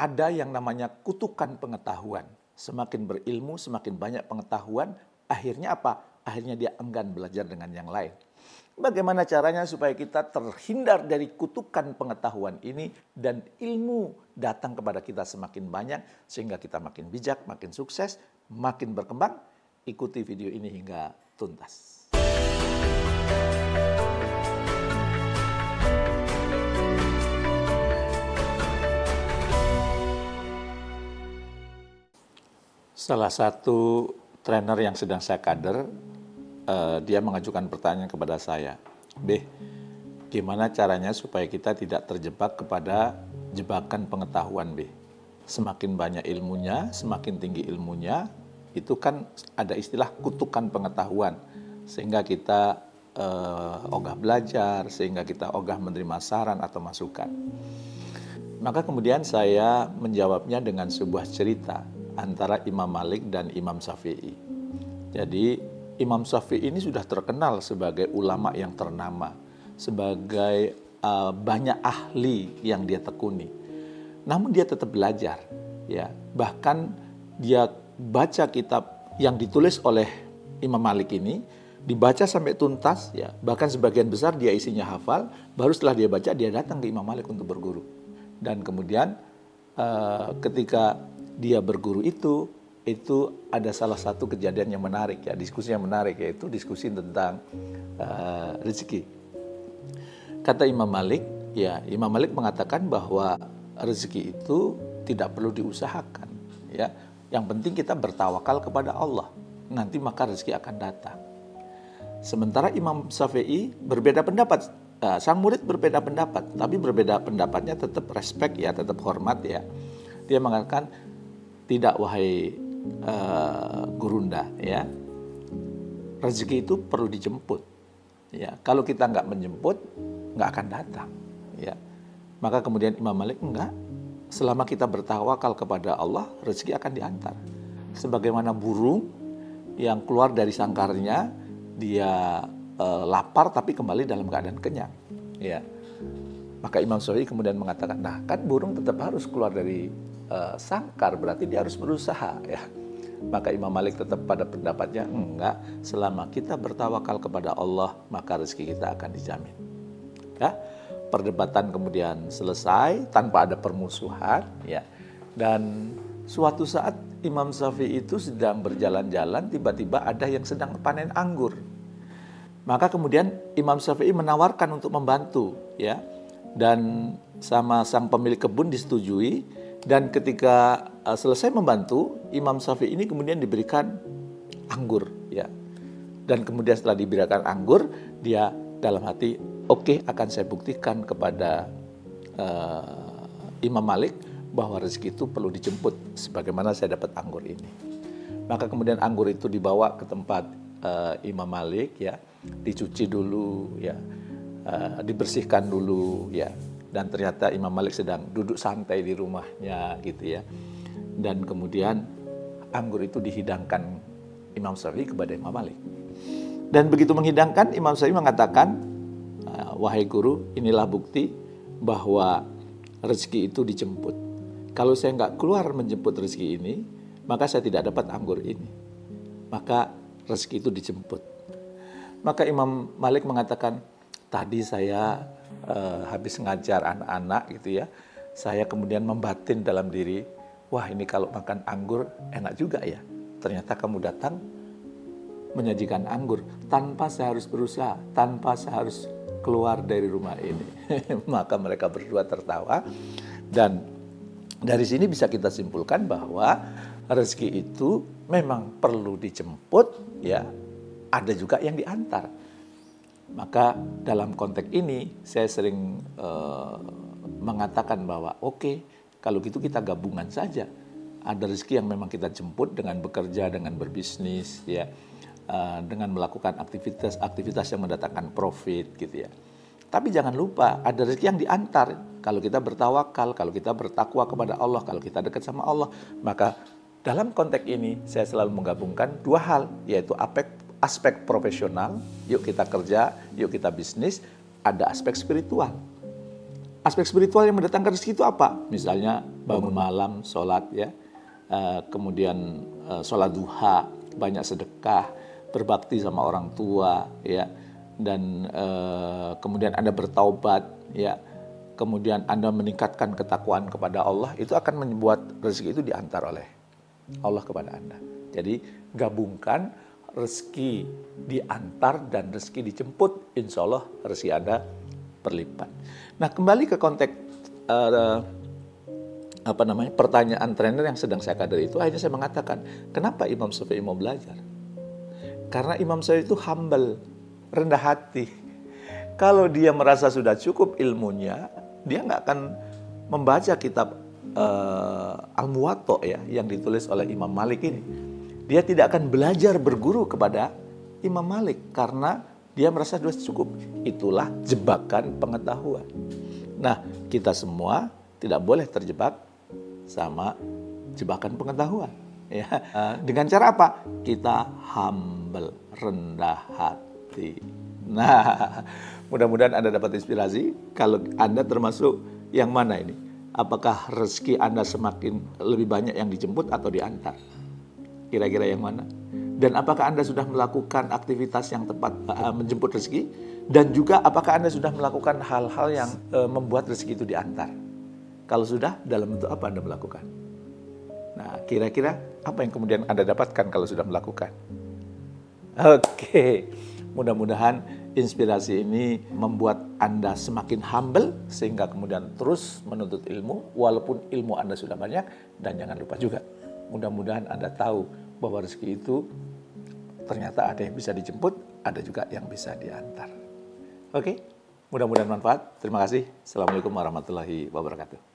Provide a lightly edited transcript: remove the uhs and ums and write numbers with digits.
ada yang namanya kutukan pengetahuan. Semakin berilmu, semakin banyak pengetahuan, akhirnya apa? Akhirnya dia enggan belajar dengan yang lain. Bagaimana caranya supaya kita terhindar dari kutukan pengetahuan ini dan ilmu datang kepada kita semakin banyak sehingga kita makin bijak, makin sukses, makin berkembang? Ikuti video ini hingga tuntas. Salah satu trainer yang sedang saya kader, dia mengajukan pertanyaan kepada saya, "B, gimana caranya supaya kita tidak terjebak kepada jebakan pengetahuan, B? Semakin banyak ilmunya, semakin tinggi ilmunya, itu kan ada istilah kutukan pengetahuan, sehingga kita ogah belajar, sehingga kita ogah menerima saran atau masukan." Maka kemudian saya menjawabnya dengan sebuah cerita antara Imam Malik dan Imam Syafi'i. Jadi Imam Syafi'i ini sudah terkenal sebagai ulama yang ternama, sebagai banyak ahli yang dia tekuni. Namun dia tetap belajar, ya. Bahkan dia baca kitab yang ditulis oleh Imam Malik ini, dibaca sampai tuntas, ya. Bahkan sebagian besar dia isinya hafal, baru setelah dia baca dia datang ke Imam Malik untuk berguru. Dan kemudian ketika dia berguru itu ada salah satu kejadian yang menarik, ya, diskusi yang menarik, yaitu diskusi tentang rezeki. Kata Imam Malik, ya, Imam Malik mengatakan bahwa rezeki itu tidak perlu diusahakan, ya. Yang penting kita bertawakal kepada Allah, nanti maka rezeki akan datang. Sementara Imam Syafi'i berbeda pendapat. Sang murid berbeda pendapat, tapi berbeda pendapatnya tetap respect, ya, tetap hormat, ya. Dia mengatakan, tidak wahai gurunda, ya, rezeki itu perlu dijemput, ya. Kalau kita nggak menjemput, nggak akan datang, ya. Maka kemudian Imam Malik, enggak, selama kita bertawakal kepada Allah, rezeki akan diantar. Sebagaimana burung yang keluar dari sangkarnya, dia lapar tapi kembali dalam keadaan kenyang, ya. Maka Imam Syafi'i kemudian mengatakan, nah kan burung tetap harus keluar dari sangkar, berarti dia harus berusaha, ya. Maka Imam Malik tetap pada pendapatnya, enggak, selama kita bertawakal kepada Allah, maka rezeki kita akan dijamin, ya. Perdebatan kemudian selesai tanpa ada permusuhan, ya. Dan suatu saat Imam Syafi'i itu sedang berjalan-jalan, tiba-tiba ada yang sedang panen anggur. Maka kemudian Imam Syafi'i menawarkan untuk membantu, ya. Dan sama sang pemilik kebun disetujui. Dan ketika selesai membantu, Imam Syafi'i ini kemudian diberikan anggur, ya. Dan kemudian setelah diberikan anggur, dia dalam hati, oke, akan saya buktikan kepada Imam Malik bahwa rezeki itu perlu dijemput, sebagaimana saya dapat anggur ini. Maka kemudian anggur itu dibawa ke tempat Imam Malik, ya, dicuci dulu, ya, dibersihkan dulu, ya. Dan ternyata Imam Malik sedang duduk santai di rumahnya, gitu, ya. Dan kemudian anggur itu dihidangkan Imam Syafi'i kepada Imam Malik. Dan begitu menghidangkan, Imam Syafi'i mengatakan, wahai guru, inilah bukti bahwa rezeki itu dijemput. Kalau saya nggak keluar menjemput rezeki ini, maka saya tidak dapat anggur ini. Maka rezeki itu dijemput. Maka Imam Malik mengatakan, tadi saya habis ngajar anak-anak, gitu, ya. Saya kemudian membatin dalam diri, wah ini kalau makan anggur enak juga, ya. Ternyata kamu datang menyajikan anggur tanpa saya harus berusaha, tanpa saya harus keluar dari rumah ini. Maka mereka berdua tertawa. Dan dari sini bisa kita simpulkan bahwa rezeki itu memang perlu dijemput, ya. Ada juga yang diantar. Maka dalam konteks ini saya sering mengatakan bahwa oke, kalau gitu kita gabungan saja. Ada rezeki yang memang kita jemput dengan bekerja, dengan berbisnis, ya, dengan melakukan aktivitas yang mendatangkan profit, gitu, ya. Tapi jangan lupa ada rezeki yang diantar. Kalau kita bertawakal, kalau kita bertakwa kepada Allah, kalau kita dekat sama Allah, maka dalam konteks ini saya selalu menggabungkan dua hal, yaitu aspek profesional, yuk kita kerja, yuk kita bisnis, ada aspek spiritual. Aspek spiritual yang mendatangkan rezeki itu apa? Misalnya bangun malam, sholat ya, kemudian sholat duha, banyak sedekah, berbakti sama orang tua ya, dan kemudian Anda bertaubat ya, kemudian Anda meningkatkan ketakwaan kepada Allah, itu akan membuat rezeki itu diantar oleh Allah kepada Anda. Jadi gabungkan rezeki diantar dan rezeki dijemput, insya Allah rezeki Anda berlipat. Nah, kembali ke konteks pertanyaan trainer yang sedang saya kader itu, akhirnya saya mengatakan, kenapa Imam Syafi'i mau belajar? Karena Imam Syafi'i itu humble, rendah hati. Kalau dia merasa sudah cukup ilmunya, dia nggak akan membaca kitab Al-Muwatta ya, yang ditulis oleh Imam Malik ini. Dia tidak akan belajar berguru kepada Imam Malik karena dia merasa sudah cukup. Itulah jebakan pengetahuan. Nah, kita semua tidak boleh terjebak sama jebakan pengetahuan. Ya, dengan cara apa? Kita humble, rendah hati. Nah, mudah-mudahan Anda dapat inspirasi. Kalau Anda termasuk yang mana ini? Apakah rezeki Anda semakin lebih banyak yang dijemput atau diantar? Kira-kira yang mana? Dan apakah Anda sudah melakukan aktivitas yang tepat menjemput rezeki? Dan juga apakah Anda sudah melakukan hal-hal yang membuat rezeki itu diantar? Kalau sudah, dalam bentuk apa Anda melakukan? Nah, kira-kira apa yang kemudian Anda dapatkan kalau sudah melakukan? Oke, mudah-mudahan inspirasi ini membuat Anda semakin humble sehingga kemudian terus menuntut ilmu walaupun ilmu Anda sudah banyak. Dan jangan lupa juga, mudah-mudahan Anda tahu bahwa rezeki itu ternyata ada yang bisa dijemput, ada juga yang bisa diantar. Oke, mudah-mudahan manfaat. Terima kasih. Assalamualaikum warahmatullahi wabarakatuh.